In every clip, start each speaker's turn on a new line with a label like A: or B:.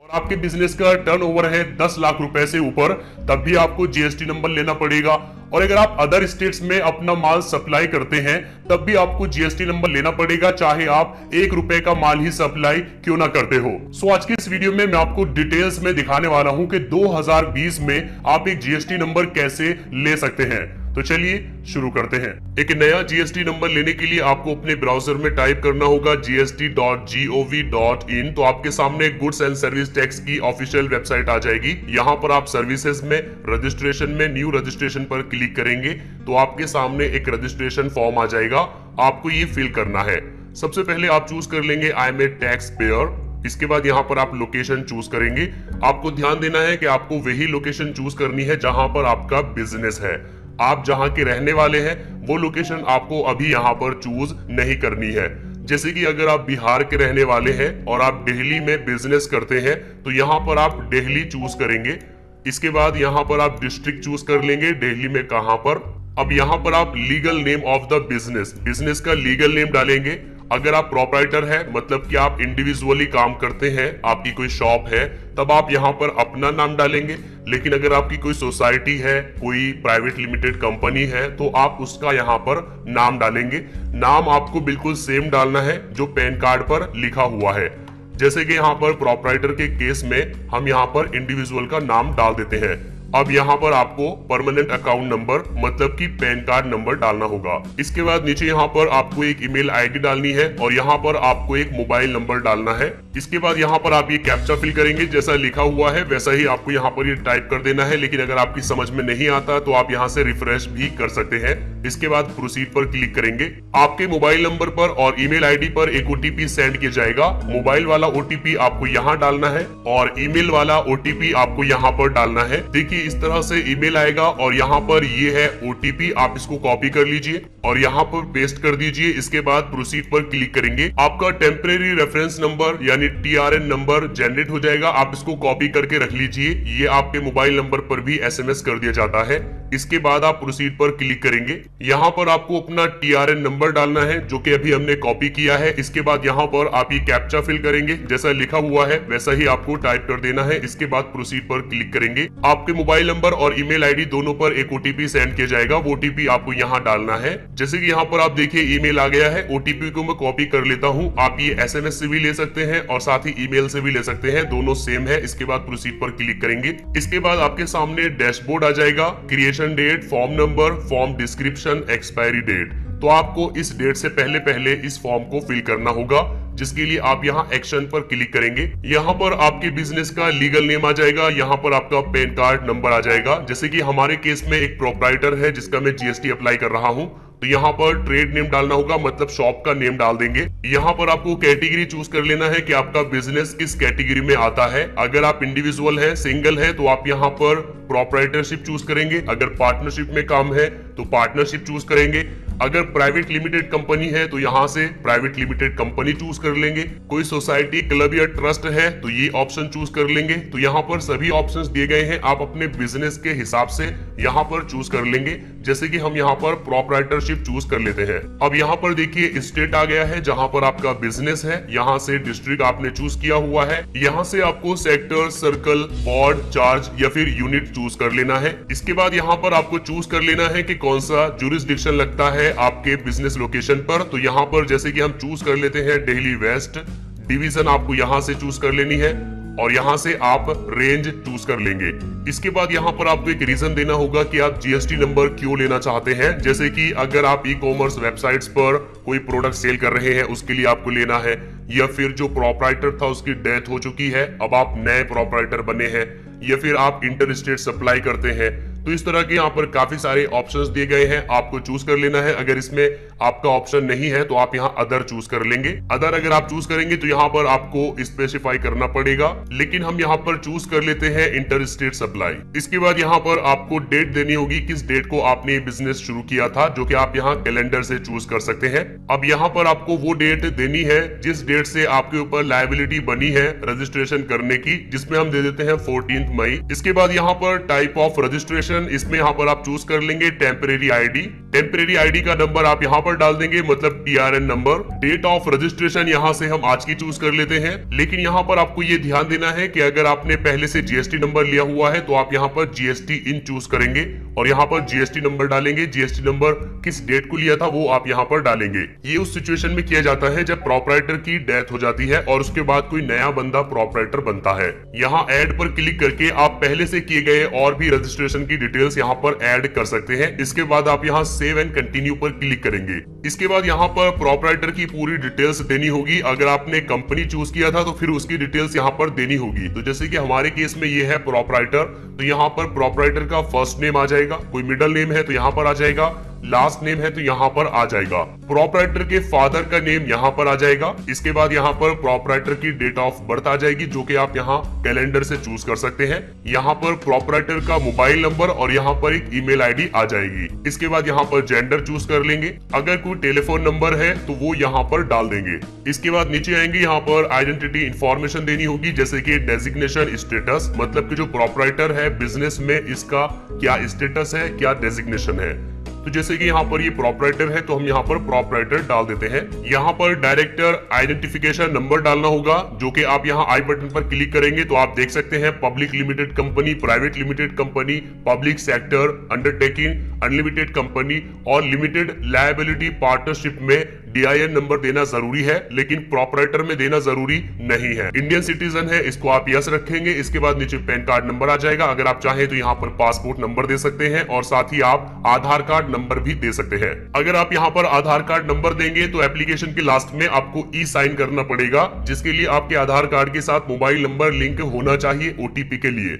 A: और आपके बिजनेस का टर्नओवर है 10 लाख रुपए से ऊपर, तब भी आपको जीएसटी नंबर लेना पड़ेगा। और अगर आप अदर स्टेट्स में अपना माल सप्लाई करते हैं तब भी आपको जीएसटी नंबर लेना पड़ेगा, चाहे आप 1 रुपए का माल ही सप्लाई क्यों ना करते हो। सो आज की इस वीडियो में मैं आपको डिटेल्स में दिखाने वाला हूं कि 2020 में आप एक जीएसटी नंबर कैसे ले सकते हैं। तो चलिए शुरू करते हैं। एक नया जीएसटी नंबर लेने के लिए आपको अपने ब्राउजर में टाइप करना होगा gst.gov.in। तो आपके सामने गुड्स एंड सर्विस टैक्स की ऑफिशियल वेबसाइट आ जाएगी। यहाँ पर आप सर्विसेज में रजिस्ट्रेशन में न्यू रजिस्ट्रेशन पर क्लिक करेंगे तो आपके सामने एक रजिस्ट्रेशन फॉर्म आ जाएगा, आपको ये फिल करना है। सबसे पहले आप चूज कर लेंगे I am a taxpayer. इसके बाद यहाँ पर आप लोकेशन चूज करेंगे। आपको ध्यान देना है कि आपको वही लोकेशन चूज करनी है जहां पर आपका बिजनेस है। आप जहां के रहने वाले हैं वो लोकेशन आपको अभी यहाँ पर चूज नहीं करनी है। जैसे कि अगर आप बिहार के रहने वाले हैं और आप दिल्ली में बिजनेस करते हैं तो यहाँ पर आप दिल्ली चूज करेंगे। इसके बाद यहाँ पर आप डिस्ट्रिक्ट चूज कर लेंगे, दिल्ली में कहां पर। अब यहाँ पर आप legal name of the business का लीगल नेम डालेंगे। अगर आप प्रोप्राइटर है, मतलब कि आप इंडिविजुअली काम करते हैं, आपकी कोई शॉप है, तब आप यहाँ पर अपना नाम डालेंगे। लेकिन अगर आपकी कोई सोसाइटी है, कोई प्राइवेट लिमिटेड कंपनी है, तो आप उसका यहाँ पर नाम डालेंगे। नाम आपको बिल्कुल सेम डालना है जो पैन कार्ड पर लिखा हुआ है। जैसे कि यहाँ पर प्रोप्राइटर के केस में हम यहाँ पर इंडिविजुअल का नाम डाल देते हैं। अब यहाँ पर आपको परमानेंट अकाउंट नंबर मतलब कि पैन कार्ड नंबर डालना होगा। इसके बाद नीचे यहाँ पर आपको एक ईमेल आईडी डालनी है और यहाँ पर आपको एक मोबाइल नंबर डालना है। इसके बाद यहाँ पर आप ये कैप्चा फिल करेंगे, जैसा लिखा हुआ है वैसा ही आपको यहाँ पर ये टाइप कर देना है। लेकिन अगर आपकी समझ में नहीं आता तो आप यहाँ से रिफ्रेश भी कर सकते हैं। इसके बाद प्रोसीड पर क्लिक करेंगे। आपके मोबाइल नंबर पर और ईमेल आईडी पर एक ओटीपी सेंड किया जाएगा। मोबाइल वाला ओटीपी आपको यहाँ डालना है और ईमेल वाला ओटीपी आपको यहाँ पर डालना है। देखिए इस तरह से ईमेल आएगा और यहाँ पर ये है ओटीपी। आप इसको कॉपी कर लीजिए और यहाँ पर पेस्ट कर दीजिए। इसके बाद प्रोसीड पर क्लिक करेंगे। आपका टेम्परेरी रेफरेंस नंबर यानी टीआरएन नंबर जनरेट हो जाएगा। आप इसको कॉपी करके रख लीजिए, ये आपके मोबाइल नंबर पर भी एसएमएस कर दिया जाता है। इसके बाद आप प्रोसीड पर क्लिक करेंगे। यहाँ पर आपको अपना टीआरएन नंबर डालना है जो कि अभी हमने कॉपी किया है। इसके बाद यहाँ पर आप ये कैप्चा फिल करेंगे, जैसा लिखा हुआ है वैसा ही आपको टाइप कर देना है। इसके बाद प्रोसीड पर क्लिक करेंगे। आपके मोबाइल नंबर और ईमेल आईडी दोनों पर एक ओटीपी सेंड किया जाएगा। वो ओटीपी आपको यहाँ डालना है। जैसे कि यहाँ पर आप देखिए ईमेल आ गया है। ओटीपी को मैं कॉपी कर लेता हूँ। आप ये एसएमएस से भी ले सकते हैं और साथ ही ईमेल से भी ले सकते हैं, दोनों सेम है। इसके बाद प्रोसीड पर क्लिक करेंगे। इसके बाद आपके सामने डैशबोर्ड आ जाएगा। Creation date, form number, form description, expiry date. तो आपको इस डेट से पहले इस फॉर्म को फिल करना होगा, जिसके लिए आप यहाँ एक्शन पर क्लिक करेंगे। यहाँ पर आपके बिजनेस का लीगल नेम आ जाएगा। यहाँ पर आपका पैन कार्ड नंबर आ जाएगा। जैसे कि हमारे केस में एक प्रोप्राइटर है जिसका मैं जीएसटी अप्लाई कर रहा हूँ, तो यहाँ पर ट्रेड नेम डालना होगा, मतलब शॉप का नेम डाल देंगे। यहाँ पर आपको कैटेगरी चूज कर लेना है कि आपका बिजनेस किस कैटेगरी में आता है। अगर आप इंडिविजुअल है, सिंगल है, तो आप यहाँ पर प्रोप्राइटरशिप चूज करेंगे। अगर पार्टनरशिप में काम है तो पार्टनरशिप चूज करेंगे। अगर प्राइवेट लिमिटेड कंपनी है तो यहाँ से प्राइवेट लिमिटेड कंपनी चूज कर लेंगे। कोई सोसाइटी, क्लब या ट्रस्ट है तो ये ऑप्शन चूज कर लेंगे। तो यहाँ पर सभी ऑप्शंस दिए गए हैं, आप अपने बिजनेस के हिसाब से यहाँ पर चूज कर लेंगे। जैसे कि हम यहाँ पर प्रोप्राइटरशिप चूज कर लेते हैं। अब यहाँ पर देखिए स्टेट आ गया है जहाँ पर आपका बिजनेस है। यहाँ से डिस्ट्रिक्ट आपने चूज किया हुआ है। यहाँ से आपको सेक्टर, सर्कल, वार्ड, चार्ज या फिर यूनिट चूज कर लेना है। इसके बाद यहाँ पर आपको चूज कर लेना है कि कौन सा जुरिस्डिक्शन लगता है आपके बिजनेस लोकेशन पर। तो यहाँ पर जैसे कि हम चूज कर लेते हैं दिल्ली वेस्ट। डिवीजन आपको यहाँ से चूज कर लेनी है और यहाँ से आप रेंज चूज कर लेंगे। इसके बाद यहाँ पर आपको एक रीजन देना होगा कि आप जीएसटी नंबर क्यों लेना चाहते हैं। जैसे कि अगर आप ई कॉमर्स वेबसाइट्स पर कोई प्रोडक्ट सेल कर रहे हैं उसके लिए आपको लेना है, या फिर जो प्रोप्राइटर था उसकी डेथ हो चुकी है, अब आप नए प्रोप्राइटर बने हैं, या फिर आप इंटर स्टेट सप्लाई करते हैं। तो इस तरह के यहाँ पर काफी सारे ऑप्शंस दिए गए हैं, आपको चूज कर लेना है। अगर इसमें आपका ऑप्शन नहीं है तो आप यहाँ अदर चूज कर लेंगे। अदर अगर आप चूज करेंगे तो यहाँ पर आपको स्पेसिफाई करना पड़ेगा, लेकिन हम यहाँ पर चूज कर लेते हैं इंटर स्टेट सप्लाई। इसके बाद यहाँ पर आपको डेट देनी होगी, किस डेट को आपने ये बिजनेस शुरू किया था, जो कि आप यहाँ कैलेंडर से चूज कर सकते हैं। अब यहाँ पर आपको वो डेट देनी है जिस डेट से आपके ऊपर लायबिलिटी बनी है रजिस्ट्रेशन करने की, जिसमें हम दे देते हैं 14 मई। इसके बाद यहाँ पर टाइप ऑफ रजिस्ट्रेशन आइडेंटिफिकेशन, इसमें यहाँ पर आप चूज कर लेंगे टेम्परेरी आईडी। टेम्परेरी आईडी का नंबर आप यहाँ पर डाल देंगे, मतलब TRN number. Date of registration यहाँ से हम आज की चूज कर लेते हैं, लेकिन यहाँ पर आपको ये ध्यान देना है कि अगर आपने पहले से GST नंबर लिया हुआ है तो आप यहाँ पर GST इन चूज करेंगे और यहाँ पर GST नंबर डालेंगे। GST नंबर किस डेट को लिया था वो आप यहाँ पर डालेंगे। ये उस सिचुएशन में किया जाता है जब प्रोपराइटर की डेथ हो जाती है और उसके बाद कोई नया बंदा प्रोपराइटर बनता है। यहाँ ऐड पर क्लिक करके आप पहले से किए गए और भी रजिस्ट्रेशन की डिटेल्स यहाँ पर ऐड कर सकते हैं। इसके बाद आप यहाँ सेव एंड कंटिन्यू पर क्लिक करेंगे। इसके बाद यहाँ पर प्रोपराइटर की पूरी डिटेल्स देनी होगी। अगर आपने कंपनी चूज किया था तो फिर उसकी डिटेल्स यहाँ पर देनी होगी। तो जैसे कि हमारे केस में ये है प्रोपराइटर, तो यहाँ पर प्रोपराइटर का फर्स्ट नेम आ जाएगा, कोई मिडिल नेम है तो यहाँ पर आ जाएगा, लास्ट नेम है तो यहाँ पर आ जाएगा, प्रोपराइटर के फादर का नेम यहाँ पर आ जाएगा। इसके बाद यहाँ पर प्रोपराइटर की डेट ऑफ बर्थ आ जाएगी जो कि आप यहाँ कैलेंडर से चूज कर सकते हैं। यहाँ पर प्रोपराइटर का मोबाइल नंबर और यहाँ पर एक ईमेल आईडी आ जाएगी। इसके बाद यहाँ पर जेंडर चूज कर लेंगे। अगर कोई टेलीफोन नंबर है तो वो यहाँ पर डाल देंगे। इसके बाद नीचे आएंगे, यहाँ पर आइडेंटिटी इंफॉर्मेशन देनी होगी, जैसे कि डेजिग्नेशन स्टेटस, मतलब कि जो प्रोपराइटर है बिजनेस में इसका क्या स्टेटस है, क्या डेजिग्नेशन है। तो जैसे कि यहाँ पर ये प्रोपराइटर है तो हम यहाँ पर प्रोपराइटर डाल देते हैं। यहाँ पर डायरेक्टर आइडेंटिफिकेशन नंबर डालना होगा, जो कि आप यहाँ आई बटन पर क्लिक करेंगे तो आप देख सकते हैं public limited company, private limited company, public sector, undertaking, unlimited company और लिमिटेड लायबिलिटी पार्टनरशिप में DIN नंबर देना जरूरी है, लेकिन प्रोपराइटर में देना जरूरी नहीं है। इंडियन सिटीजन है, इसको आप यस रखेंगे। इसके बाद नीचे पैन कार्ड नंबर आ जाएगा। अगर आप चाहें तो यहाँ पर पासपोर्ट नंबर दे सकते हैं और साथ ही आप आधार कार्ड नंबर भी दे सकते हैं। अगर आप यहाँ पर आधार कार्ड नंबर देंगे तो एप्लीकेशन के लास्ट में आपको E-साइन करना पड़ेगा, जिसके लिए आपके आधार कार्ड के साथ मोबाइल नंबर लिंक होना चाहिए OTP के लिए।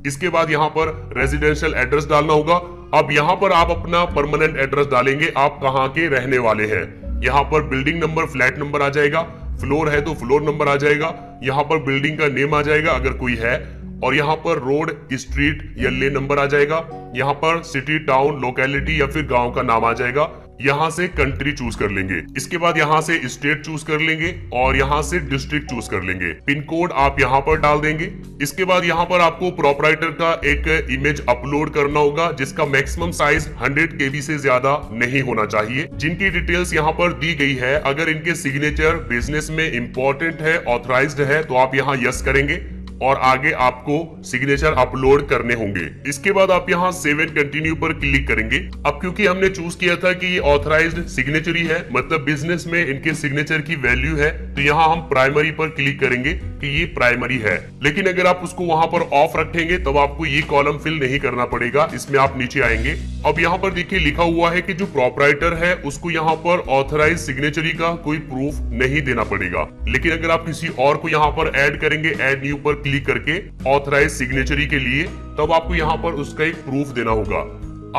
A: इसके बाद यहाँ पर रेजिडेंशियल एड्रेस डालना होगा। अब यहाँ पर आप अपना परमानेंट एड्रेस डालेंगे, आप कहाँ के रहने वाले हैं। यहाँ पर बिल्डिंग नंबर, फ्लैट नंबर आ जाएगा, फ्लोर है तो फ्लोर नंबर आ जाएगा, यहाँ पर बिल्डिंग का नेम आ जाएगा अगर कोई है, और यहाँ पर रोड, स्ट्रीट या लेन नंबर आ जाएगा। यहाँ पर सिटी, टाउन, लोकेलिटी या फिर गांव का नाम आ जाएगा। यहाँ से कंट्री चूज कर लेंगे। इसके बाद यहाँ से स्टेट चूज कर लेंगे और यहाँ से डिस्ट्रिक्ट चूज कर लेंगे। पिन कोड आप यहाँ पर डाल देंगे। इसके बाद यहाँ पर आपको प्रोपराइटर का एक इमेज अपलोड करना होगा, जिसका मैक्सिमम साइज 100 KB से ज्यादा नहीं होना चाहिए। जिनकी डिटेल्स यहाँ पर दी गई है, अगर इनके सिग्नेचर बिजनेस में इंपॉर्टेंट है, ऑथराइज्ड है, तो आप यहाँ यस करेंगे और आगे आपको सिग्नेचर अपलोड करने होंगे। इसके बाद आप यहाँ सेव एंड कंटिन्यू पर क्लिक करेंगे। अब क्योंकि हमने चूज किया था कि ये ऑथराइज्ड सिग्नेचरी है, मतलब बिजनेस में इनके सिग्नेचर की वैल्यू है, तो यहाँ हम प्राइमरी पर क्लिक करेंगे कि ये प्राइमरी है। लेकिन अगर आप उसको वहां पर ऑफ रखेंगे तब आपको ये कॉलम फिल नहीं करना पड़ेगा। इसमें आप नीचे आएंगे। अब यहाँ पर देखिए लिखा हुआ है कि जो प्रोपराइटर है उसको यहाँ पर ऑथराइज सिग्नेचरी का कोई प्रूफ नहीं देना पड़ेगा। लेकिन अगर आप किसी और को यहाँ पर ऐड करेंगे, ऐड न्यू पर क्लिक करके ऑथराइज सिग्नेचरी के लिए, तब आपको यहाँ पर उसका एक प्रूफ देना होगा।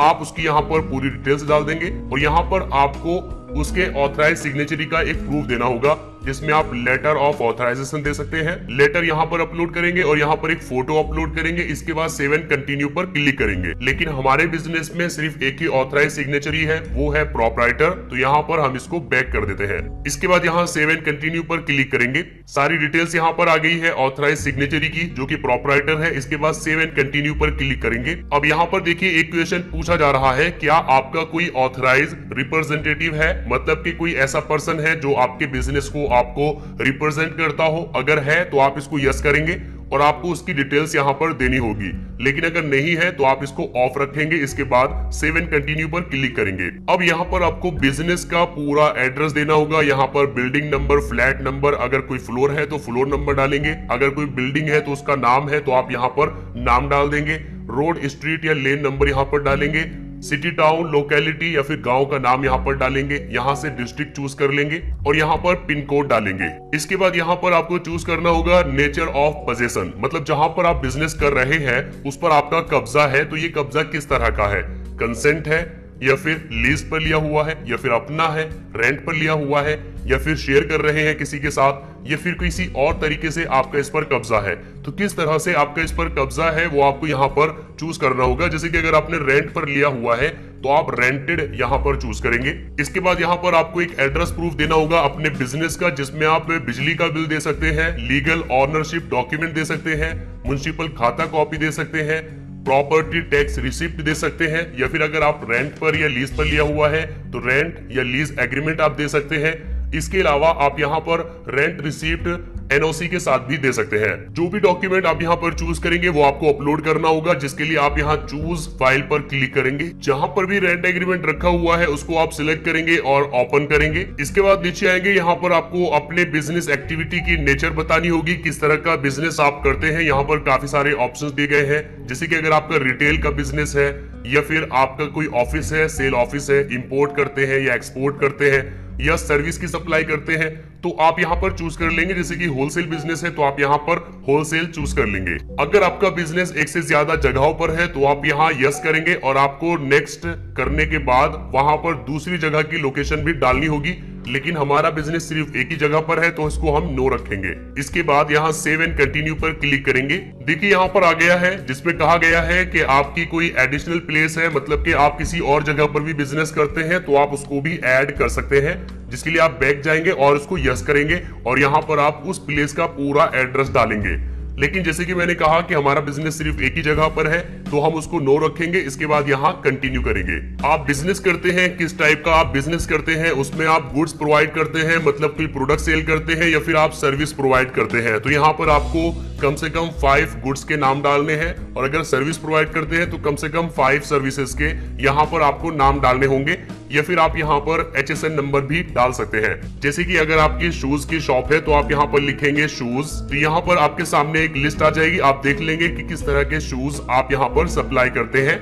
A: आप उसकी यहाँ पर पूरी डिटेल्स डाल देंगे और यहाँ पर आपको उसके ऑथराइज सिग्नेचरी का एक प्रूफ देना होगा, जिसमें आप लेटर ऑफ ऑथराइजेशन दे सकते हैं। लेटर यहाँ पर अपलोड करेंगे और यहाँ पर एक फोटो अपलोड करेंगे। इसके बाद सेव एंड कंटिन्यू पर क्लिक करेंगे। लेकिन हमारे बिजनेस में सिर्फ एक ही ऑथराइज सिग्नेचरी है, वो है प्रोपराइटर, तो यहाँ पर हम इसको बैक कर देते हैं। इसके बाद यहाँ सेव एंड कंटिन्यू पर क्लिक करेंगे। सारी डिटेल्स यहाँ पर आ गई है ऑथराइज सिग्नेचरी की, जो कि प्रोपराइटर है। इसके बाद सेव एंड कंटिन्यू पर क्लिक करेंगे। अब यहाँ पर देखिए एक क्वेश्चन पूछा जा रहा है, क्या आपका कोई ऑथराइज रिप्रेजेंटेटिव है, मतलब कि कोई ऐसा पर्सन है जो आपके बिजनेस को आपको रिप्रेजेंट करता हो। अगर है तो आप इसको यस करेंगे और आपको उसकी डिटेल्स यहाँ पर देनी होगी। लेकिन अगर नहीं है तो आप इसको ऑफ रखेंगे। इसके बाद सेव एंड कंटिन्यू पर क्लिक करेंगे। अब यहाँ पर आपको बिजनेस का पूरा एड्रेस देना होगा। यहाँ पर बिल्डिंग नंबर, फ्लैट नंबर, अगर कोई फ्लोर है तो फ्लोर नंबर डालेंगे, अगर कोई बिल्डिंग है तो उसका नाम है तो आप यहाँ पर नाम डाल देंगे, रोड, स्ट्रीट या लेन नंबर यहाँ पर डालेंगे, सिटी, टाउन, लोकेलिटी या फिर गांव का नाम यहाँ पर डालेंगे, यहाँ से डिस्ट्रिक्ट चूज कर लेंगे और यहाँ पर पिन कोड डालेंगे। इसके बाद यहाँ पर आपको चूज करना होगा नेचर ऑफ पोजेशन, मतलब जहां पर आप बिजनेस कर रहे हैं उस पर आपका कब्जा है, तो ये कब्जा किस तरह का है, कंसेंट है या फिर लीज पर लिया हुआ है या फिर अपना है, रेंट पर लिया हुआ है या फिर शेयर कर रहे हैं किसी के साथ या फिर किसी और तरीके से आपका इस पर कब्जा है। तो किस तरह से आपका इस पर कब्जा है वो आपको यहाँ पर चूज करना होगा। जैसे कि अगर आपने रेंट पर लिया हुआ है तो आप रेंटेड यहाँ पर चूज करेंगे। इसके बाद यहाँ पर आपको एक एड्रेस प्रूफ देना होगा अपने बिजनेस का, जिसमें आप बिजली का बिल दे सकते हैं, लीगल ऑनरशिप डॉक्यूमेंट दे सकते हैं, म्युनिसिपल खाता कॉपी दे सकते हैं, प्रॉपर्टी टैक्स रिसिप्ट दे सकते हैं, या फिर अगर आप रेंट पर या लीज पर लिया हुआ है तो रेंट या लीज एग्रीमेंट आप दे सकते हैं। इसके अलावा आप यहाँ पर रेंट रिसिप्ट एनओसी के साथ भी दे सकते हैं। जो भी डॉक्यूमेंट आप यहाँ पर चूज करेंगे वो आपको अपलोड करना होगा, जिसके लिए आप यहाँ चूज फाइल पर क्लिक करेंगे। जहां पर भी रेंट एग्रीमेंट रखा हुआ है उसको आप सिलेक्ट करेंगे और ओपन करेंगे। इसके बाद नीचे आएंगे, यहाँ पर आपको अपने बिजनेस एक्टिविटी की नेचर बतानी होगी, किस तरह का बिजनेस आप करते हैं। यहाँ पर काफी सारे ऑप्शंस दिए गए हैं, जैसे कि अगर आपका रिटेल का बिजनेस है या फिर आपका कोई ऑफिस है, सेल ऑफिस है, इंपोर्ट करते हैं या एक्सपोर्ट करते हैं या सर्विस की सप्लाई करते हैं, तो आप यहाँ पर चूज कर लेंगे। जैसे कि होलसेल बिजनेस है तो आप यहाँ पर होलसेल चूज कर लेंगे। अगर आपका बिजनेस एक से ज्यादा जगहों पर है तो आप यहाँ यस करेंगे और आपको नेक्स्ट करने के बाद वहां पर दूसरी जगह की लोकेशन भी डालनी होगी, लेकिन हमारा बिजनेस सिर्फ एक ही जगह पर है तो इसको हम नो रखेंगे। इसके बाद यहाँ सेव एंड कंटिन्यू पर क्लिक करेंगे। देखिए यहाँ पर आ गया है जिसमें कहा गया है कि आपकी कोई एडिशनल प्लेस है, मतलब कि आप किसी और जगह पर भी बिजनेस करते हैं तो आप उसको भी ऐड कर सकते हैं, जिसके लिए आप बैक जाएंगे और उसको यस करेंगे और यहाँ पर आप उस प्लेस का पूरा एड्रेस डालेंगे। लेकिन जैसे कि मैंने कहा कि हमारा बिजनेस सिर्फ एक ही जगह पर है तो हम उसको नो रखेंगे। इसके बाद यहाँ कंटिन्यू करेंगे। आप बिजनेस करते हैं, किस टाइप का आप बिजनेस करते हैं, उसमें आप गुड्स प्रोवाइड करते हैं, मतलब कोई प्रोडक्ट सेल करते हैं, या फिर आप सर्विस प्रोवाइड करते हैं। तो यहाँ पर आपको कम से कम 5 गुड्स के नाम डालने हैं, और अगर सर्विस प्रोवाइड करते हैं तो कम से कम 5 सर्विसेज के यहाँ पर आपको नाम डालने होंगे, या फिर आप यहाँ पर HSN नंबर भी डाल सकते हैं। जैसे कि अगर आपकी शूज की शॉप है तो आप यहाँ पर लिखेंगे शूज, तो यहाँ पर आपके सामने एक लिस्ट आ जाएगी। आप देख लेंगे कि किस तरह के शूज आप यहाँ पर सप्लाई करते हैं।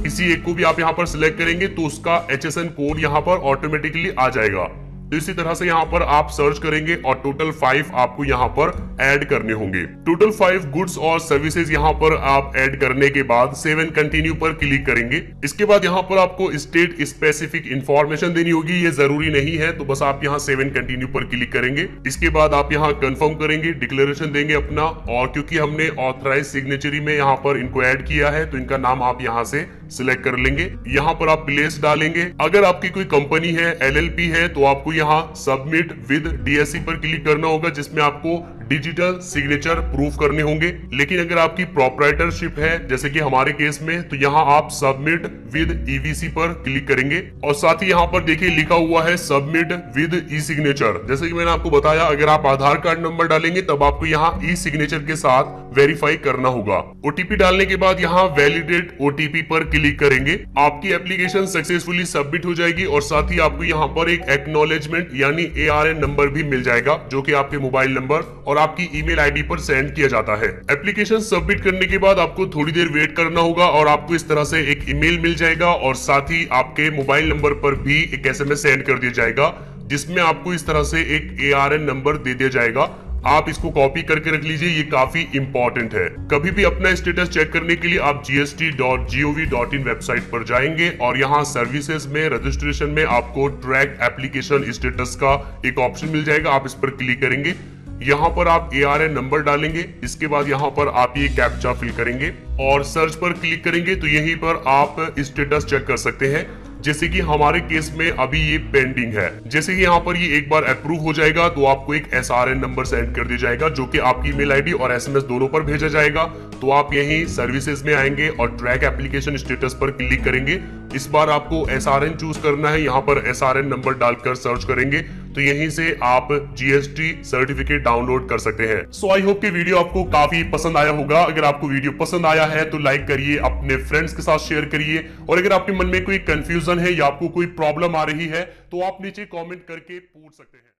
A: किसी एक को भी आप यहाँ पर सिलेक्ट करेंगे तो उसका HSN कोड यहाँ पर ऑटोमेटिकली आ जाएगा। तो इसी तरह से यहाँ पर आप सर्च करेंगे और टोटल 5 आपको यहाँ पर ऐड करने होंगे। टोटल 5 गुड्स और सर्विसेज यहाँ पर आप ऐड करने के बाद सेव एंड कंटिन्यू पर क्लिक करेंगे। इसके बाद यहाँ पर आपको स्टेट स्पेसिफिक इंफॉर्मेशन देनी होगी, ये जरूरी नहीं है, तो बस आप यहाँ सेव एंड कंटिन्यू पर क्लिक करेंगे। इसके बाद आप यहाँ कंफर्म करेंगे, डिक्लेरेशन देंगे अपना, और क्योंकि हमने ऑथराइज सिग्नेचरी में यहाँ पर इनको ऐड किया है तो इनका नाम आप यहाँ से सिलेक्ट कर लेंगे। यहाँ पर आप प्लेस डालेंगे। अगर आपकी कोई कंपनी है, LLP है, तो आपको यहाँ सबमिट विद DSC पर क्लिक करना होगा, जिसमें आपको डिजिटल सिग्नेचर प्रूफ करने होंगे। लेकिन अगर आपकी प्रोप्राइटरशिप है, जैसे कि हमारे केस में, तो यहाँ आप सबमिट विद EVC पर क्लिक करेंगे। और साथ ही यहाँ पर देखिए लिखा हुआ है सबमिट विद ई सिग्नेचर। जैसे कि मैंने आपको बताया, अगर आप आधार कार्ड नंबर डालेंगे तब आपको यहाँ ई सिग्नेचर के साथ वेरीफाई करना होगा। OTP डालने के बाद यहाँ वैलिडेट OTP पर क्लिक करेंगे। आपकी एप्लीकेशन सक्सेसफुली सबमिट हो जाएगी, और साथ ही आपको यहाँ पर एक एक्नॉलेजमेंट यानी ARN नंबर भी मिल जाएगा, जो कि आपके मोबाइल नंबर और आपकी ईमेल आईडी पर सेंड किया जाता है। एप्लीकेशन सबमिट करने के बाद आपको थोड़ी देर वेट करना होगा और आपको इस तरह से एक ईमेल मिल जाएगा, और साथ ही आपके मोबाइल नंबर पर भी एक SMS सेंड कर दिया जाएगा, जिसमें आपको इस तरह से एक ARN नंबर दे दिया जाएगा। आप इसको कॉपी करके रख लीजिए, ये काफी इंपॉर्टेंट है। कभी भी अपना स्टेटस चेक करने के लिए आप gst.gov.in वेबसाइट पर जाएंगे और यहाँ सर्विसेज में रजिस्ट्रेशन में आपको ट्रैक एप्लीकेशन स्टेटस का एक ऑप्शन मिल जाएगा। आप इस पर क्लिक करेंगे, यहाँ पर आप ARN नंबर डालेंगे। इसके बाद यहाँ पर आप ये कैप्चा फिल करेंगे और सर्च पर क्लिक करेंगे, तो यहीं पर आप स्टेटस चेक कर सकते हैं। जैसे कि हमारे केस में अभी ये पेंडिंग है। जैसे कि यहाँ पर ये एक बार अप्रूव हो जाएगा तो आपको एक SRN नंबर सेंड कर दिया जाएगा, जो कि आपकी ईमेल आईडी और SMS दोनों पर भेजा जाएगा। तो आप यहीं सर्विसेज में आएंगे और ट्रैक एप्लीकेशन स्टेटस पर क्लिक करेंगे। इस बार आपको SRN चूज करना है, यहाँ पर SRN नंबर डालकर सर्च करेंगे तो यहीं से आप GST सर्टिफिकेट डाउनलोड कर सकते हैं। सो आई होप कि वीडियो आपको काफी पसंद आया होगा। अगर आपको वीडियो पसंद आया है तो लाइक करिए, अपने फ्रेंड्स के साथ शेयर करिए, और अगर आपके मन में कोई कंफ्यूजन है या आपको कोई प्रॉब्लम आ रही है तो आप नीचे कमेंट करके पूछ सकते हैं।